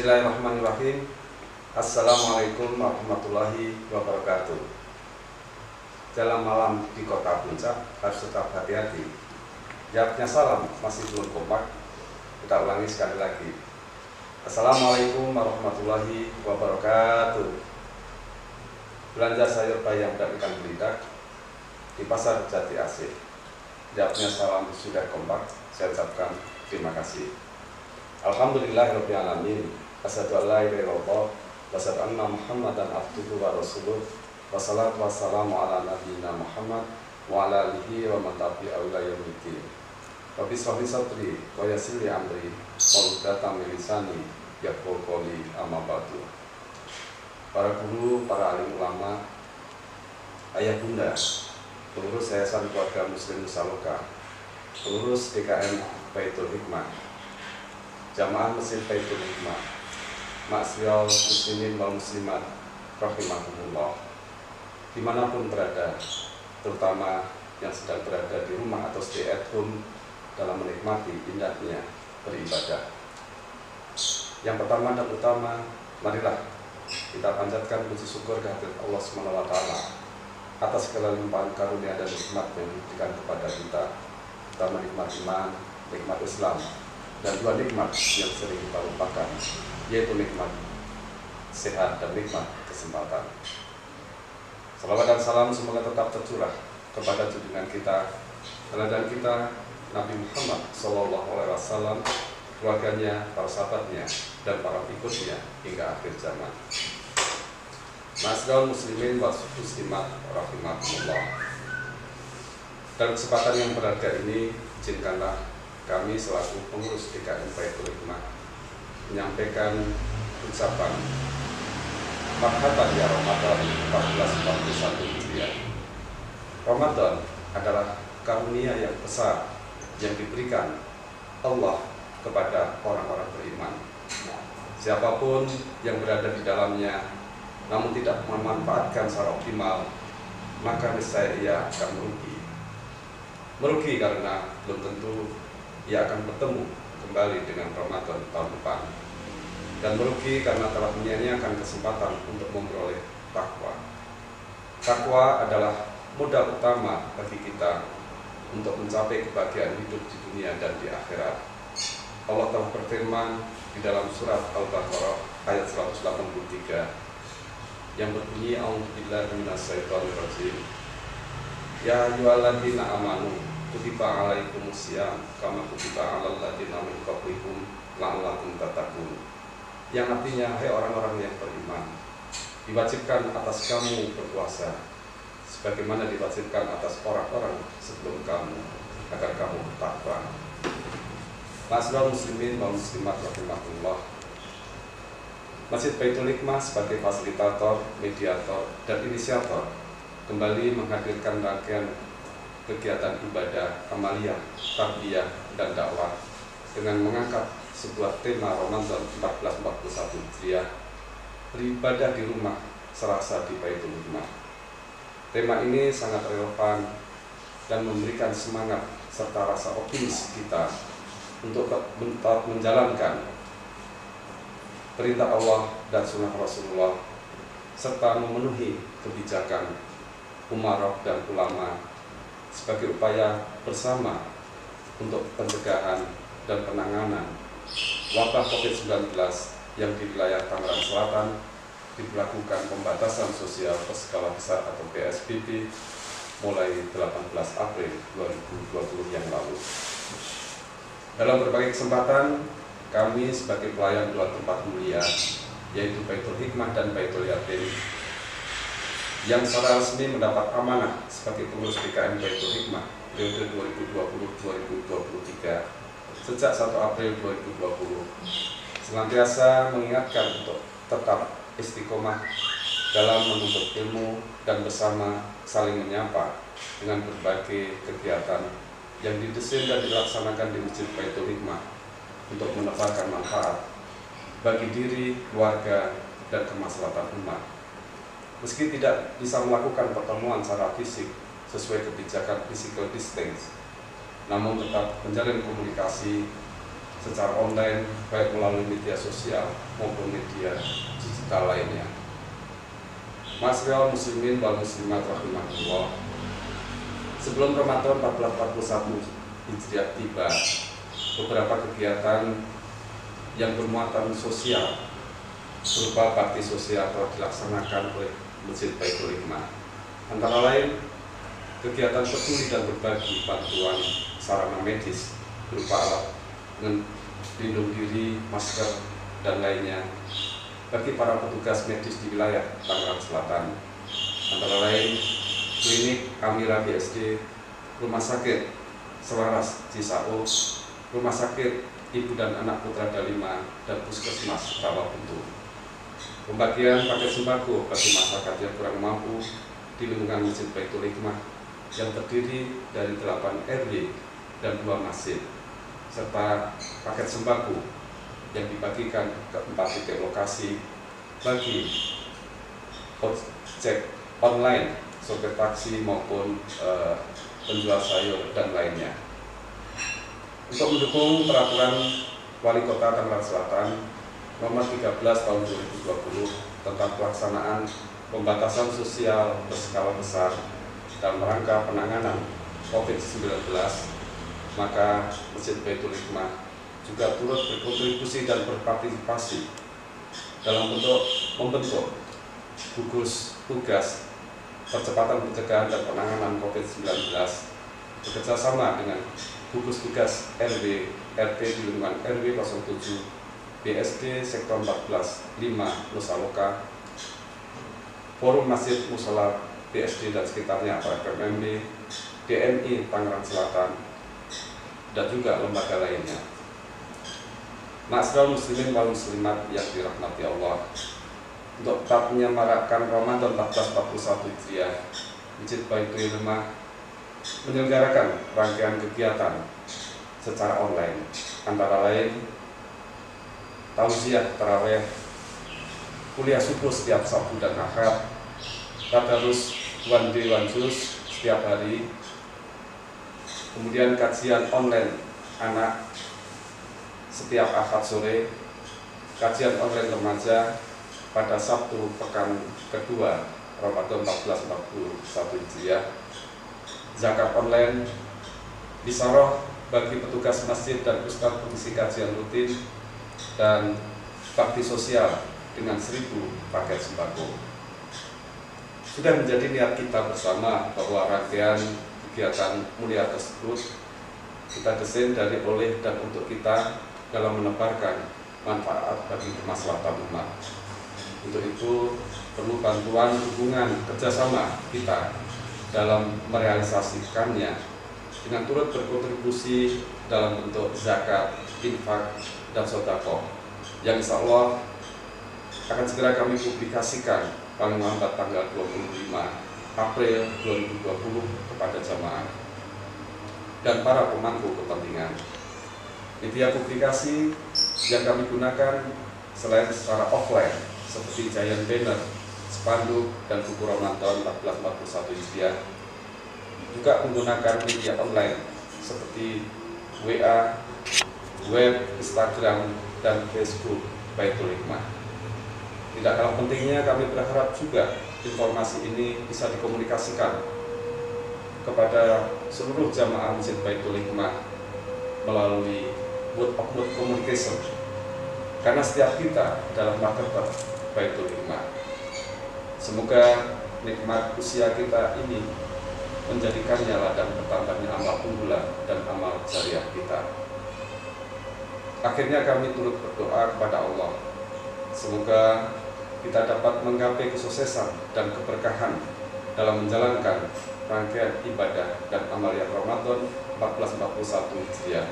Bismillahirrahmanirrahim. Assalamualaikum warahmatullahi wabarakatuh. Dalam malam di kota Puncak harus tetap hati-hati. Jawabnya salam masih belum kompak. Kita ulangi sekali lagi. Assalamualaikum warahmatullahi wabarakatuh. Belanja sayur bayam dan ikan belidak di pasar Jati Asih. Jawabnya salam sudah kompak. Saya ucapkan terima kasih. Alhamdulillahirabbil alamin. Asyhadu an la ilaha illallah wa asyhadu anna Muhammadan abduhu wa rasuluh. Wassalatu wassalamu ala nabiyyina Muhammad wa ala alihi wa man tabi'ahu ila yaumiddin. Rabbi shrah li sadri wa yassir li amri wahlul min lisani yafqahu qawli, amma ba'du. Para guru, para alim ulama, ayah bunda, pengurus Yayasan Keluarga Muslim Nusaloka, pengurus DKM Baitul Hikmah, jamaah Masjid Baitul Hikmah, ma'asyiral muslimin wal muslimat rahimahumullah, dimanapun berada, terutama yang sedang berada di rumah atau stay at home dalam menikmati indahnya beribadah. Yang pertama dan utama, marilah kita panjatkan puji syukur kehadirat Allah SWT atas segala limpahan karunia dan nikmat yang diberikan kepada kita menikmat iman, nikmat Islam, dan dua nikmat yang sering kita lupakan, yaitu nikmat sehat dan nikmat kesempatan. Salawat dan salam semoga tetap tercurah kepada junjungan kita, teladan kita, Nabi Muhammad SAW, keluarganya, para sahabatnya, dan para pengikutnya hingga akhir zaman. Ma'asyiral muslimin wal muslimat rahimahumullah. Dalam kesempatan yang berharga ini, izinkanlah kami selaku pengurus DKM Baitul Hikmah menyampaikan ucapan marhaban ya Ramadan 1441 Hijriah. Ramadan adalah karunia yang besar yang diberikan Allah kepada orang-orang beriman. Siapapun yang berada di dalamnya namun tidak memanfaatkan secara optimal, maka niscaya ia akan merugi. Merugi karena belum tentu ia akan bertemu kembali dengan Ramadan tahun depan, dan merugi karena telah menyia-nyiakan kesempatan untuk memperoleh takwa. Takwa adalah modal utama bagi kita untuk mencapai kebahagiaan hidup di dunia dan di akhirat. Allah telah berfirman di dalam surat Al-Baqarah ayat 183 yang berbunyi, A'udzubillahi minasyaitonirrajim. Ya ayyuhalladzina amanu kutiba alaikumusiyam kama kutiba alal ladzina min qablikum la'allakum tattaqun. Yang artinya, hai orang-orang yang beriman, diwajibkan atas kamu berpuasa sebagaimana diwajibkan atas orang-orang sebelum kamu agar kamu bertakwa. Ma'asyiral muslimin wal muslimat rahimahullah. Masjid Baitul Hikmah sebagai fasilitator, mediator, dan inisiator kembali menghadirkan rangkaian kegiatan ibadah, amaliyah, tarbiyah, dan dakwah dengan mengangkat sebuah tema Ramadan 1441 Hijriah, beribadah di rumah serasa di Baitul Hikmah. Tema ini sangat relevan dan memberikan semangat serta rasa optimis kita untuk tetap menjalankan perintah Allah dan sunnah Rasulullah, serta memenuhi kebijakan umarok dan ulama sebagai upaya bersama untuk pencegahan dan penanganan wabah COVID-19 yang di wilayah Tangerang Selatan diberlakukan pembatasan sosial berskala besar atau PSBB mulai 18 April 2020 yang lalu. Dalam berbagai kesempatan, kami sebagai pelayan dua tempat mulia, yaitu Baitul Hikmah dan Baitul Yatim, yang secara resmi mendapat amanah sebagai pengurus DKM Baitul Hikmah periode 2020-2023 sejak 1 April 2020, senantiasa mengingatkan untuk tetap istiqomah dalam menuntut ilmu dan bersama saling menyapa dengan berbagai kegiatan yang didesain dan dilaksanakan di Masjid Baitul Hikmah untuk menebarkan manfaat bagi diri, keluarga, dan kemaslahatan umat. Meski tidak bisa melakukan pertemuan secara fisik sesuai kebijakan physical distance, namun tetap menjalin komunikasi secara online, baik melalui media sosial maupun media digital lainnya. Ma'asyiral muslimin wal muslimat rahimahullah. Sebelum Ramadan 1441 Hijriah tiba, beberapa kegiatan yang bermuatan sosial berupa bakti sosial telah dilaksanakan oleh Masjid Baitul Hikmah. Antara lain, kegiatan peduli dan berbagi bantuan sarana medis berupa alat pelindung diri, masker, dan lainnya bagi para petugas medis di wilayah Tangerang Selatan. Antara lain, klinik Amira BSD, Rumah Sakit Selaras Cisaus, Rumah Sakit Ibu dan Anak Putra Dalima, dan Puskesmas Rawabuntu. Pembagian paket sembako bagi masyarakat yang kurang mampu di lingkungan Masjid Baitul Hikmah yang terdiri dari 8 RW dan 2 masjid, serta paket sembako yang dibagikan ke 4 titik lokasi bagi ojek online, sopir taksi maupun penjual sayur dan lainnya. Untuk mendukung peraturan Wali Kota Tangerang Selatan Nomor 13 Tahun 2020 tentang pelaksanaan pembatasan sosial berskala besar dalam rangka penanganan COVID-19, maka Masjid Baitul Hikmah juga turut berkontribusi dan berpartisipasi dalam membentuk gugus tugas percepatan pencegahan dan penanganan COVID-19 bekerjasama dengan gugus tugas RW RT di lingkungan RW 07 BSD Sektor 14 5 Nusa Loka, Forum Masjid Mushola BSD dan sekitarnya atau FMMB, DNI Tangerang Selatan, dan juga lembaga lainnya. Ma'asyiral muslimin wal muslimat yang dirahmati Allah, untuk tetap menyemarakkan Ramadan 1441 Hijriah, Masjid Baitul Hikmah menyelenggarakan rangkaian kegiatan secara online, antara lain tausiah tarawih, kuliah subuh setiap Sabtu dan Ahad, tadarus one day one juz setiap hari, kemudian kajian online anak setiap Ahad sore, kajian online remaja pada Sabtu pekan kedua Ramadan 1441 Hijriah, zakat online, bisaroh bagi petugas masjid dan ustadz pengisi kajian rutin, dan bakti sosial dengan 1000 paket sembako. Sudah menjadi niat kita bersama bahwa rangkaian kegiatan mulia tersebut kita desain dari, oleh, dan untuk kita dalam menebarkan manfaat bagi kemaslahatan umat. Untuk itu perlu bantuan, dukungan, kerjasama kita dalam merealisasikannya dengan turut berkontribusi dalam bentuk zakat, infak, dan sedekah yang insya Allah akan segera kami publikasikan paling lambat tanggal 25 April 2020 kepada jamaah dan para pemangku kepentingan. Media publikasi yang kami gunakan selain secara offline seperti giant banner, spanduk, dan buku Ramadan 1441 Hijriah, juga menggunakan media online seperti WA, web, Instagram, dan Facebook Baitul Hikmah. Tidak kalah pentingnya, kami berharap juga informasi ini bisa dikomunikasikan kepada seluruh jamaah Masjid Baitul Hikmah melalui word of mouth communication, karena setiap kita dalam marketer Baitul Hikmah. Semoga nikmat usia kita ini menjadikannya ladang bertambahnya amal unggulan dan amal jariah kita. Akhirnya kami turut berdoa kepada Allah, semoga kita dapat menggapai kesuksesan dan keberkahan dalam menjalankan rangkaian ibadah dan amalia Ramadan 1441 Hijriah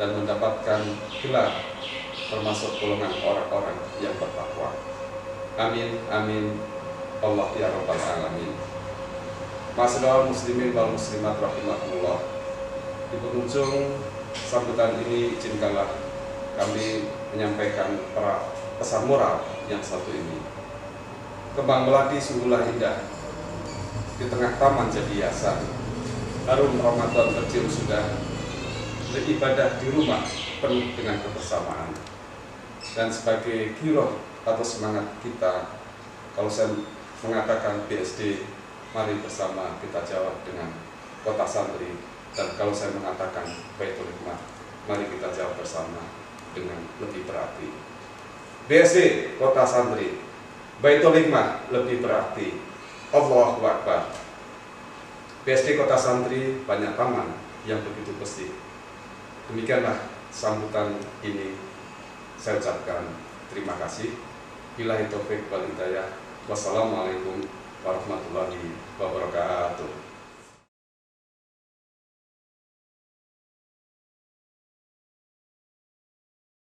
dan mendapatkan gelar termasuk golongan orang-orang yang bertakwa. Amin, amin, Allah ya Rabbal Alamin. Ma'asyiral muslimin wal muslimat rahimahullah, di penghujung sambutan ini izinkanlah kami menyampaikan pesan moral yang satu ini. Kembang melati sungguhlah indah, di tengah taman jadi hiasan. Harum Ramadan tercium sudah, beribadah di rumah penuh dengan kebersamaan. Dan sebagai giroh atau semangat kita, kalau saya mengatakan BSD, mari bersama kita jawab dengan Kota Santri. Dan kalau saya mengatakan Baitul Hikmah, mari kita jawab bersama dengan lebih berarti. BSD, Kota Santri, Baitul Hikmah, lebih berarti. Allahu Akbar. BSD Kota Santri, banyak taman yang begitu bersih. Demikianlah sambutan ini, saya ucapkan terima kasih. Billahi taufik wal hidayah. Wassalamualaikum warahmatullahi wabarakatuh.